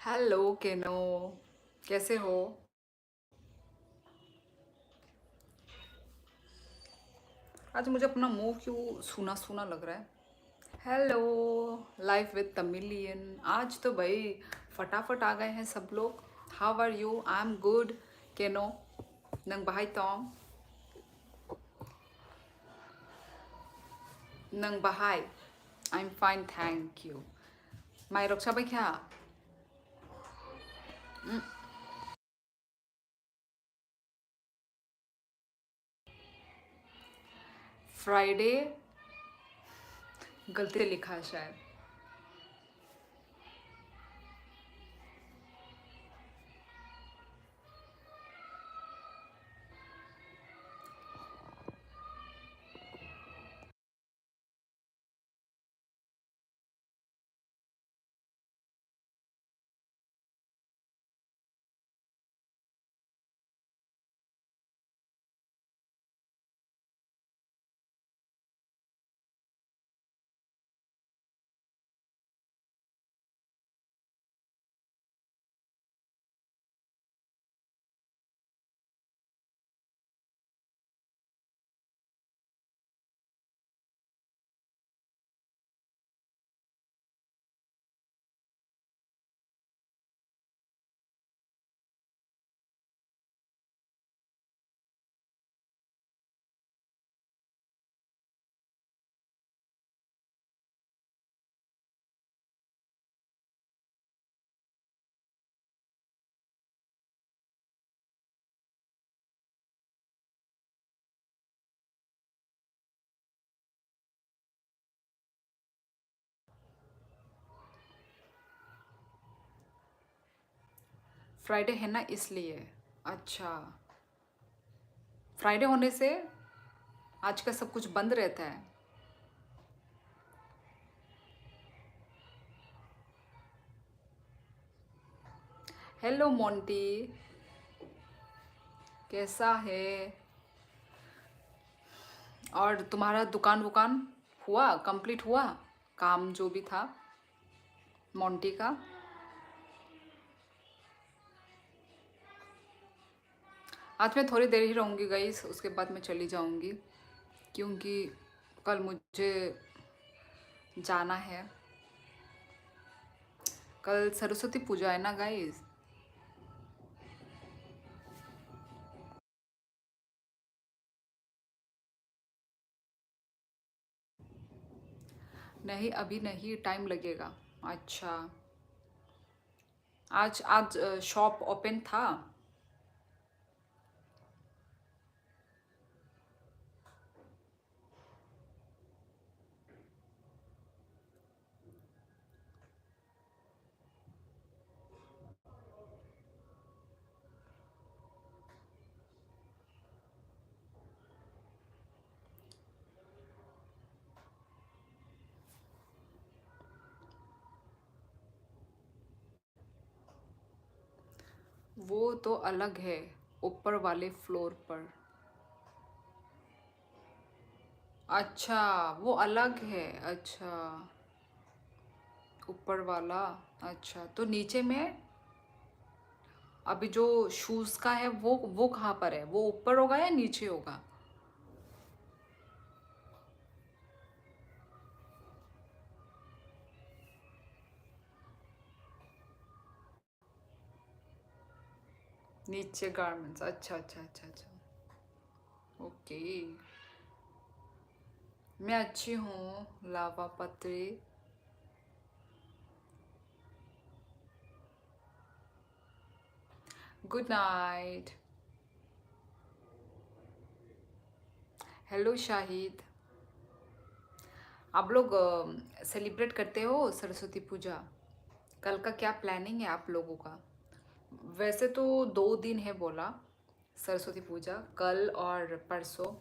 Hello केनो। कैसे हो? आज मुझे अपना मुंह क्यों सूना सूना लग रहा है। हेलो। Life with Tamilian. आज तो भाई फटाफट आ गए हैं सब लोग। How are you? I am good. केनो नंग बहाई तोंग। नंग बहाई। I am fine thank you. My Raksha भाई क्या? फ्राइडे गलती से लिखा है शायद। फ्राइडे है ना इसलिए। अच्छा। फ्राइडे होने से आज का सब कुछ बंद रहता है। Hello Monty. कैसा है? और तुम्हारा दुकान वुकान हुआ, कंप्लीट हुआ काम जो भी था मोंटी का? आज मैं थोड़ी देर ही रहूँगी गाइस, उसके बाद मैं चली जाऊँगी क्योंकि कल मुझे जाना है। कल सरस्वती पूजा है ना गाइस। नहीं अभी नहीं, टाइम लगेगा। अच्छा। आज आज शॉप ओपन था। वो तो अलग है, ऊपर वाले फ्लोर पर। अच्छा, वो अलग है। अच्छा, ऊपर वाला। अच्छा तो नीचे में अभी जो शूज का है वो कहाँ पर है? वो ऊपर होगा या नीचे होगा? नीचे गारमेंट्स। अच्छा अच्छा अच्छा अच्छा। ओके। मैं अच्छी हूँ लावा पत्री। Good night. हेलो शाहिद। आप लोग सेलिब्रेट करते हो सरस्वती पूजा? कल का क्या प्लानिंग है आप लोगों का? वैसे तो 2 दिन है बोला, सरस्वती पूजा कल और परसों।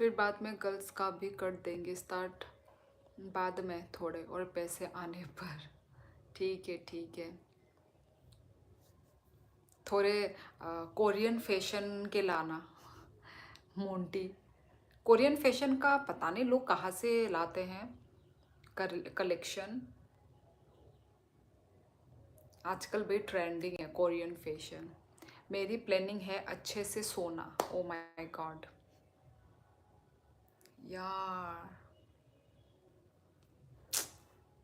फिर बाद में गर्ल्स का भी कर देंगे स्टार्ट, बाद में थोड़े और पैसे आने पर। ठीक है ठीक है। थोड़े कोरियन फैशन के लाना मोंटी। कोरियन फैशन का पता नहीं लोग कहाँ से लाते हैं कलेक्शन। आजकल भी ट्रेंडिंग है कोरियन फैशन। मेरी प्लानिंग है अच्छे से सोना। ओ माय गॉड यार,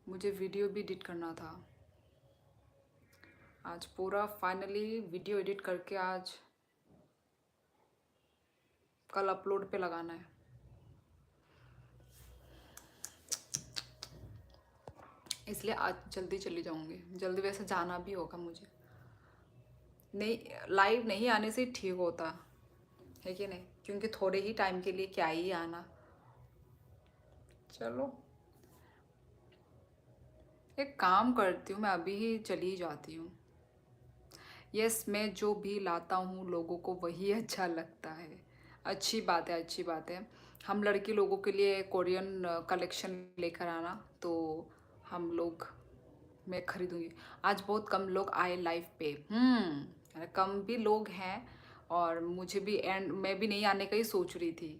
मुझे वीडियो भी एडिट करना था आज। पूरा फाइनली वीडियो एडिट करके आज कल अपलोड पे लगाना है। इसलिए आज जल्दी चली जाऊंगी, जल्दी वैसे जाना भी होगा मुझे। नहीं, लाइव नहीं आने से ठीक होता है कि नहीं, क्योंकि थोड़े ही टाइम के लिए क्या ही आना। चलो एक काम करती हूँ, मैं अभी ही चली जाती हूँ। यस, मैं जो भी लाता हूँ लोगों को वही अच्छा लगता है। अच्छी बात है, अच्छी बात है। हम लड़की लोगों के लिए कोरियन कलेक्शन लेकर आना, तो हम लोग, मैं खरीदूंगी। आज बहुत कम लोग आए लाइव पे। अरे कम भी लोग हैं, और मुझे भी एंड मैं भी नहीं आने का ही सोच रही थी।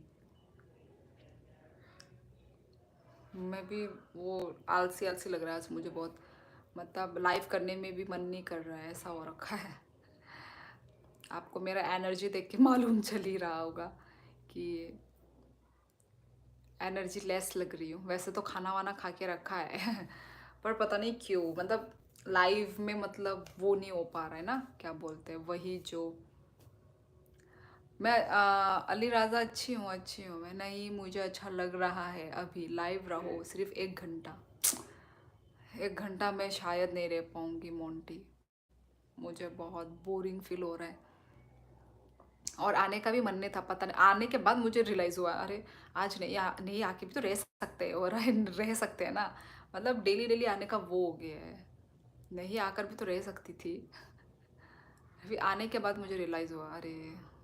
मैं भी वो आलसी आलसी लग रहा है आज मुझे बहुत, मतलब लाइव करने में भी मन नहीं कर रहा है, ऐसा हो रखा है। आपको मेरा एनर्जी देख के मालूम चल ही रहा होगा कि एनर्जी लेस लग रही हूँ। वैसे तो खाना वाना खा के रखा है पर पता नहीं क्यों, मतलब लाइव में मतलब वो नहीं हो पा रहा है ना, क्या बोलते हैं वही जो मैं अली राजा अच्छी हूँ, अच्छी हूँ मैं। नहीं, मुझे अच्छा लग रहा है अभी लाइव रहो सिर्फ 1 घंटा। 1 घंटा मैं शायद नहीं रह पाऊँगी मोंटी, मुझे बहुत बोरिंग फील हो रहा है। और आने का भी मन नहीं था, पता नहीं आने के बाद मुझे रियलाइज़ हुआ, अरे आज नहीं आके भी तो रह सकते हैं, और रह सकते हैं ना। मतलब डेली डेली आने का वो हो गया है, नहीं आकर भी तो रह सकती थी। फिर आने के बाद मुझे रियलाइज़ हुआ, अरे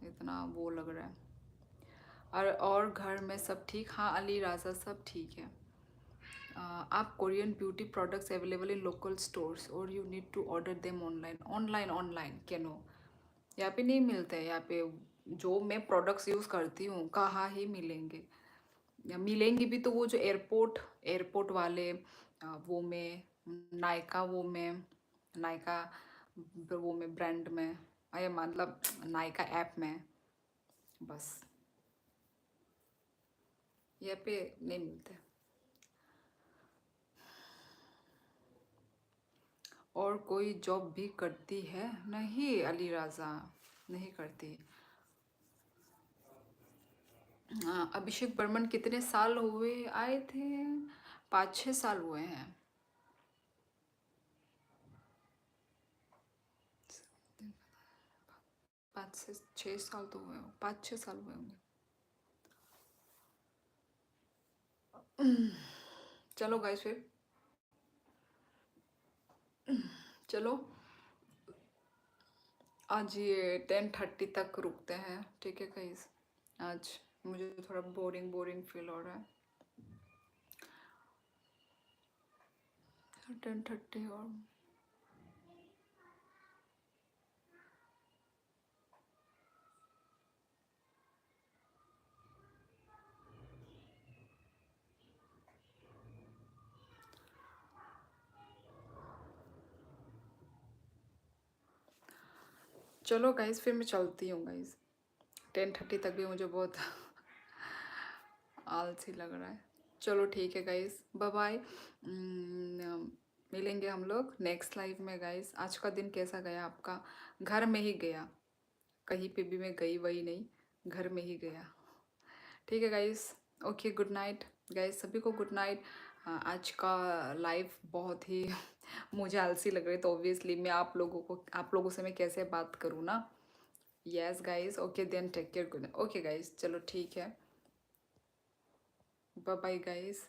इतना वो लग रहा है। और घर में सब ठीक? हाँ अली राजा सब ठीक है। आप Korean beauty products available in local stores और you need to order them online. Online online कैनो, यहाँ पे नहीं मिलते हैं। यहाँ पे जो मैं प्रोडक्ट्स यूज़ करती हूँ कहाँ ही मिलेंगे, या मिलेंगे भी तो वो जो एयरपोर्ट एयरपोर्ट वाले वो में नायका, वो में नायका, वो में ब्रांड में, ये मतलब नायका ऐप में, बस यहाँ पे नहीं मिलते। और कोई जॉब भी करती है? नहीं अली राजा, नहीं करती। हाँ, अभिषेक बर्मन कितने साल हुए आए थे? 5-6 साल हुए हैं। 5 से 6 साल तो हुए, 5-6 साल हुए होंगे। चलो गाइस फिर, चलो आज ये 10:30 तक रुकते हैं, ठीक है गाइस। आज मुझे थोड़ा बोरिंग बोरिंग फील हो रहा है। 10:30 और चलो गाइस फिर मैं चलती हूँ गाइस। 10:30 तक भी मुझे बहुत आलसी लग रहा है। चलो ठीक है गाइस, बाय बाय। मिलेंगे हम लोग नेक्स्ट लाइव में गाइस। आज का दिन कैसा गया आपका? घर में ही गया, कहीं पे भी मैं गई वही नहीं, घर में ही गया। ठीक है guys, okay good night guys, सभी को गुड नाइट। आज का लाइव बहुत ही मुझे आलसी लग रही है, तो ऑब्वियसली मैं आप लोगों से मैं कैसे बात करूँ ना। Yes guys, okay then take care, good. Okay guys चलो ठीक है, बाय बाय गाइस।